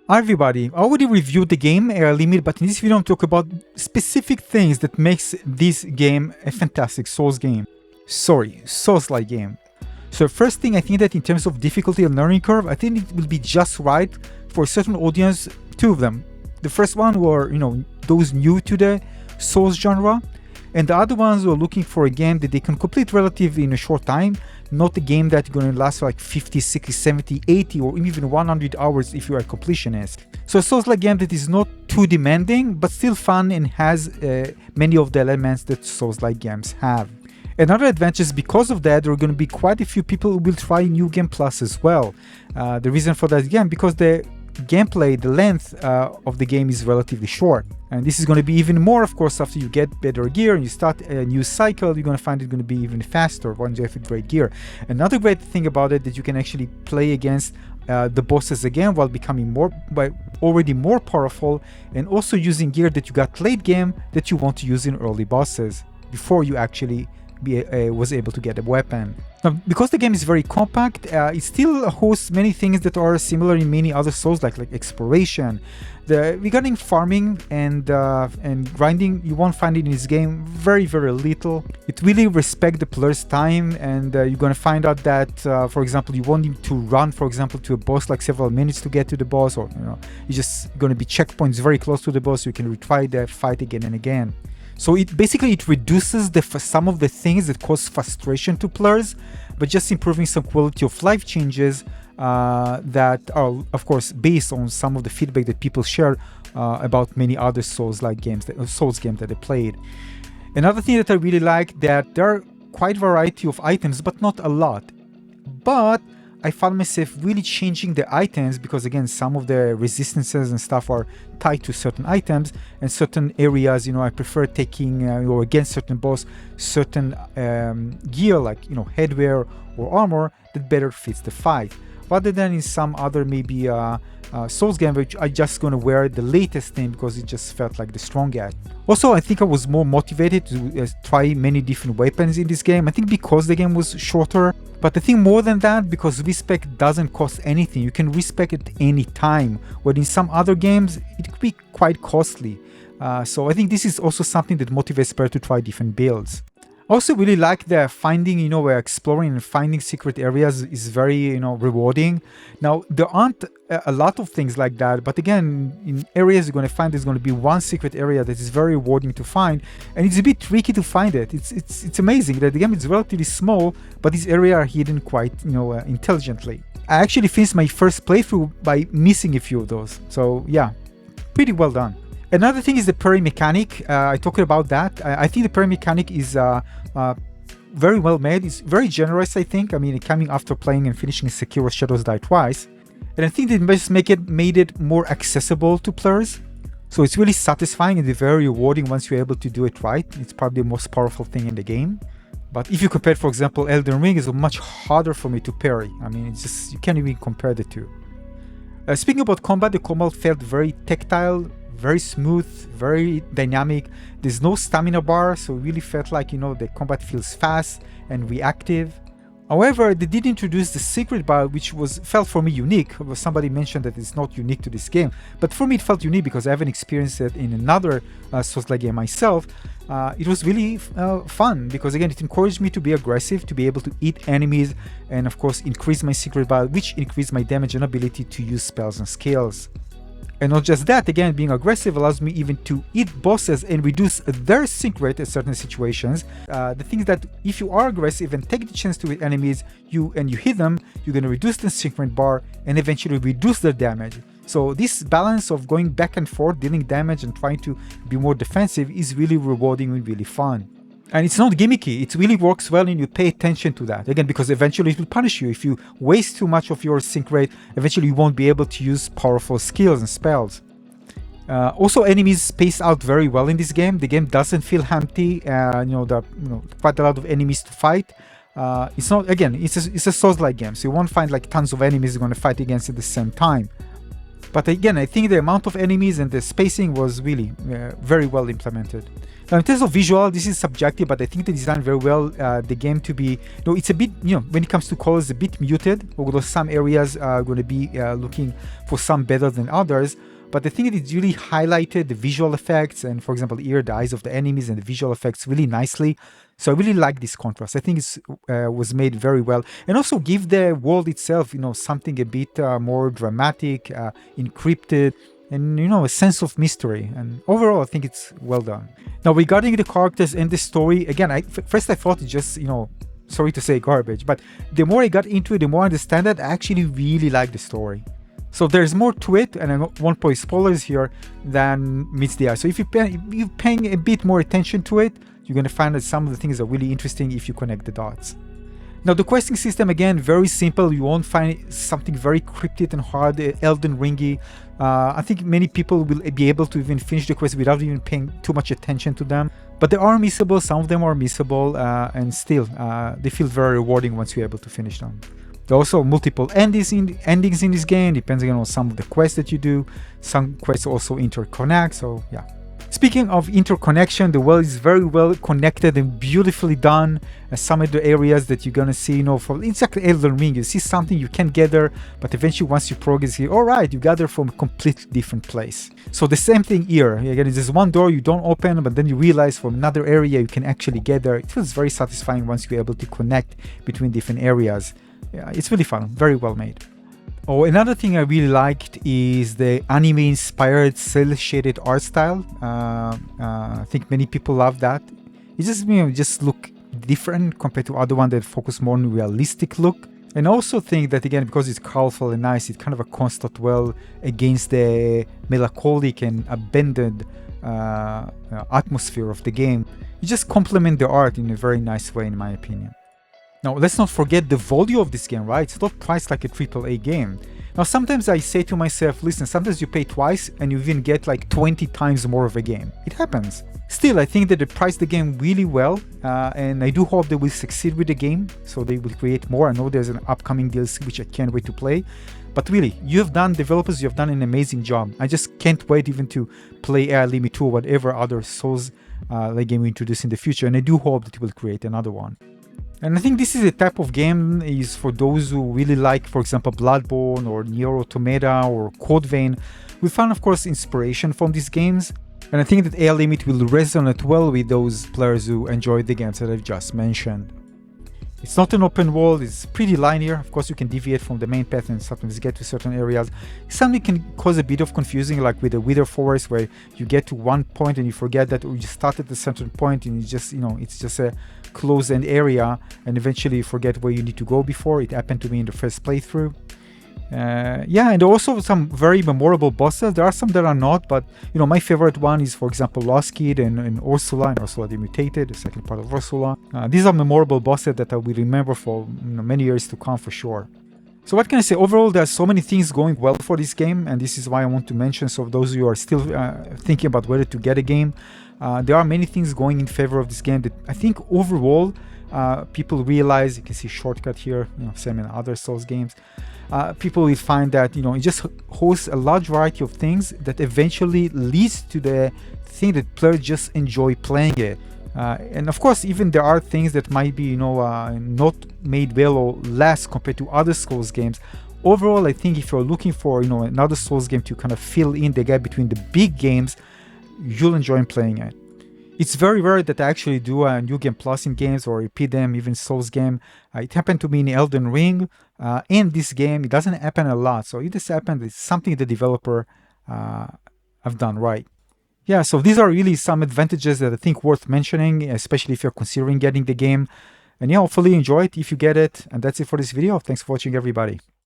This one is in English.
Hi everybody, I already reviewed the game Limit, but in this video I'm talking about specific things that makes this game a fantastic Souls-like game. So first thing, I think that in terms of difficulty and learning curve, I think it will be just right for a certain audience, two of them. The first one were, those new to the Souls genre, and the other ones who are looking for a game that they can complete relatively in a short time, not a game that's going to last like 50, 60, 70, 80 or even 100 hours if you are a completionist. So a Souls-like game that is not too demanding but still fun and has many of the elements that Souls-like games have. Another advantage, because of that, there are going to be quite a few people who will try New Game Plus as well. The reason for that, again, because the gameplay, the length of the game is relatively short. And this is going to be even more, of course, after you get better gear and you start a new cycle. You're going to find it going to be even faster once you have great gear. Another great thing about it that you can actually play against the bosses again while becoming already more powerful, and also using gear that you got late game that you want to use in early bosses before you actually was able to get a weapon. Now, because the game is very compact, it still hosts many things that are similar in many other Souls, like exploration. Regarding farming and grinding, you won't find it in this game very little. It really respects the player's time, and you're gonna find out that, for example, you won't need to run, for example, to a boss like several minutes to get to the boss, or you're just gonna be checkpoints very close to the boss, so you can retry the fight again and again. So it reduces some of the things that cause frustration to players, but just improving some quality of life changes that are, of course, based on some of the feedback that people share about many other Souls games that they played. Another thing that I really like, that there are quite a variety of items, but not a lot. But I found myself really changing the items because, again, some of the resistances and stuff are tied to certain items, and certain areas, I prefer taking or against certain boss, certain gear like headwear or armor that better fits the fight, rather than in some other maybe Souls game which I just gonna wear the latest thing because it just felt like the strongest. Also, I think I was more motivated to try many different weapons in this game. I think because the game was shorter, but I think more than that, because respec doesn't cost anything. You can respec at any time, where in some other games it could be quite costly. So I think this is also something that motivates players to try different builds. I also really like the finding, where exploring and finding secret areas is very, rewarding. Now, there aren't a lot of things like that, but again, in areas you're going to find, there's going to be one secret area that is very rewarding to find, and it's a bit tricky to find it. It's amazing that the game is relatively small, but these areas are hidden quite, intelligently. I actually finished my first playthrough by missing a few of those, so yeah, pretty well done. Another thing is the parry mechanic. I talked about that. I think the parry mechanic is very well made. It's very generous, I think. I mean, coming after playing and finishing Sekiro Shadows Die Twice. And I think they just made it more accessible to players. So it's really satisfying and very rewarding once you're able to do it right. It's probably the most powerful thing in the game. But if you compare, for example, Elden Ring, it's much harder for me to parry. I mean, it's just, you can't even compare the two. Speaking about combat, the combat felt very tactile, very smooth, very dynamic. There's no stamina bar, so it really felt like, the combat feels fast and reactive. However, they did introduce the secret bar, which felt for me unique. Somebody mentioned that it's not unique to this game, but for me it felt unique because I haven't experienced it in another Souls-like game myself. It was really fun because, again, it encouraged me to be aggressive, to be able to eat enemies, and of course increase my secret bar, which increased my damage and ability to use spells and skills. And not just that, again, being aggressive allows me even to eat bosses and reduce their secret in certain situations. The thing is that if you are aggressive and take the chance to hit enemies, you hit them, you're going to reduce the secret bar and eventually reduce their damage. So this balance of going back and forth, dealing damage and trying to be more defensive is really rewarding and really fun. And it's not gimmicky, it really works well and you pay attention to that. Again, because eventually it will punish you. If you waste too much of your sync rate, eventually you won't be able to use powerful skills and spells. Also, enemies space out very well in this game. The game doesn't feel empty. There are quite a lot of enemies to fight. It's not, again, it's a Souls-like game, so you won't find like tons of enemies you're going to fight against at the same time. But again, I think the amount of enemies and the spacing was really very well implemented. Now, in terms of visual, this is subjective, but I think they designed very well the game to be, it's a bit, when it comes to colors, a bit muted, although some areas are going to be looking for some better than others. But I think it really highlighted the visual effects and, for example, here, the eyes of the enemies and the visual effects really nicely. So I really like this contrast. I think it was made very well. And also give the world itself, something a bit more dramatic, encrypted, and, a sense of mystery. And overall, I think it's well done. Now, regarding the characters and the story, again, first I thought it just, sorry to say garbage, but the more I got into it, the more I understand it, I actually really like the story. So there's more to it, and I won't put spoilers here, than meets the eye. So if you're paying a bit more attention to it, you're going to find that some of the things are really interesting if you connect the dots. Now, the questing system, again, very simple. You won't find something very cryptic and hard, Elden Ringy. I think many people will be able to even finish the quest without even paying too much attention to them. But they are missable, some of them are missable, and still, they feel very rewarding once you're able to finish them. There are also multiple endings in this game, depending on some of the quests that you do. Some quests also interconnect, so yeah. Speaking of interconnection, the world is very well connected and beautifully done. Some of the areas that you're gonna see, from exactly Elden Ring, you see something you can gather, but eventually once you progress here, alright, you gather from a completely different place. So the same thing here. Again, there's one door you don't open, but then you realize from another area you can actually gather. It feels very satisfying once you're able to connect between different areas. Yeah, it's really fun, very well made. Oh, another thing I really liked is the anime-inspired cel-shaded art style. I think many people love that. It just look different compared to other ones that focus more on realistic look. And I also think that, again, because it's colorful and nice, it kind of a contrast well against the melancholic and abandoned atmosphere of the game. You just complement the art in a very nice way, in my opinion. Now, let's not forget the volume of this game, right? It's not priced like a AAA game. Now, sometimes I say to myself, listen, sometimes you pay twice and you even get like 20 times more of a game. It happens. Still, I think that they priced the game really well, and I do hope they will succeed with the game, so they will create more. I know there's an upcoming DLC which I can't wait to play. But really, developers, you have done an amazing job. I just can't wait even to play AI Limit 2 or whatever other Souls like game we introduce in the future, and I do hope that you will create another one. And I think this is a type of game is for those who really like, for example, Bloodborne or Nier Automata or Code Vein. We found, of course, inspiration from these games. And I think that AI Limit will resonate well with those players who enjoy the games that I've just mentioned. It's not an open world, it's pretty linear. Of course, you can deviate from the main path and sometimes get to certain areas. Something can cause a bit of confusing, like with the Wither Forest, where you get to one point and you forget that you start at a certain point and it's just a closed-end area, and eventually you forget where you need to go before. It happened to me in the first playthrough. And also some very memorable bosses. There are some that are not, but my favorite one is, for example, Lost Kid and Ursula the Mutated, the second part of Ursula. These are memorable bosses that I will remember for many years to come for sure. So what can I say? Overall, there are so many things going well for this game, and this is why I want to mention. So those who are still thinking about whether to get a game, there are many things going in favor of this game that I think overall people realize. You can see shortcut here, same in other Souls games. People will find that it just hosts a large variety of things that eventually leads to the thing that players just enjoy playing it. And of course, even there are things that might be not made well or less compared to other Souls games. Overall, I think if you're looking for another Souls game to kind of fill in the gap between the big games, you'll enjoy playing it. It's very rare that I actually do a New Game Plus in games or repeat them, even Souls game. It happened to me in Elden Ring. In this game, it doesn't happen a lot. So if this happened, it's something the developer have done right. Yeah, so these are really some advantages that I think worth mentioning, especially if you're considering getting the game. And yeah, hopefully you enjoy it if you get it. And that's it for this video. Thanks for watching, everybody.